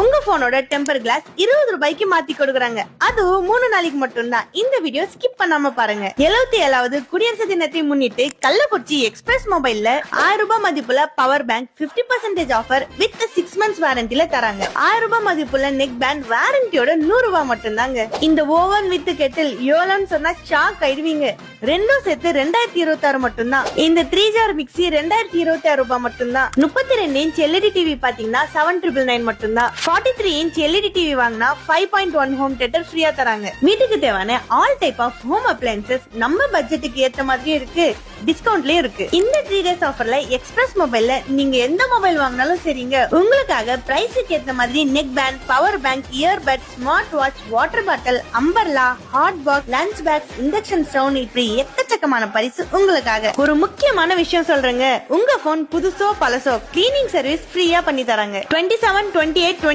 உங்க போனோட temper glass 20 ரூபாய்க்கு மாத்தி கொடுக்குறாங்க. அதுவும் 3 நாளைக்கு மட்டும்தான். இந்த வீடியோ ஸ்கிப் பண்ணாம பாருங்க. 77வது குடியரசு தினத்தை முன்னிட்டு கள்ளக்குறிச்சி எக்ஸ்பிரஸ் மொபைல்ல 1000 ரூபாய் மதிப்புள்ள power bank 50% offer with 6 months வாரண்டில தராங்க. 1000 ரூபாய் மதிப்புள்ள நெக் பேண்ட் வாரண்டியோட 100 ரூபாய் மட்டும்தாங்க. இந்த ஓவன் வித் கெட்டில் எவ்வளவுன்னு சொன்னா ஷாக் ஆயிடுவீங்க. ரெண்டும் சேர்த்து 2026 மட்டும்தான். இந்த 3 ஜார் மிக்சி 2026 ரூபாய் மட்டும்தான். 32 இன்ச் எல்இடி டிவி பாத்தீங்கன்னா 7999 மட்டும்தான். 43 இன்ச் எல்இடி டிவி வாங்கினா 5.1 ஹோம் தியேட்டர் ஃப்ரீயா தராங்க. வீட்டுக்கு தேவையான all type of home appliances நம்ம பட்ஜெட்டுக்கு ஏத்த மாதிரியும் இருக்கு, டிஸ்கவுண்ட்லயும் இருக்கு. இந்த 3 days ஆஃபர்ல எக்ஸ்பிரஸ் மொபைல்ல நீங்க எந்த மொபைல் வாங்கினாலும் சரிங்க, உங்களுக்காக பிரைஸுக்கு ஏத்த மாதிரி neck band, power bank, earbud, smart watch, water bottle, umbrella, hot box, lunch packs, induction stove, இப்படி எக்கச்சக்கமான பரிசு உங்களுக்காக. ஒரு முக்கியமான விஷயம் சொல்றேங்க, உங்க போன் புதுசோ பழசோ கிளீனிங் சர்வீஸ் ஃப்ரீயா பண்ணி தராங்க. 27, 28,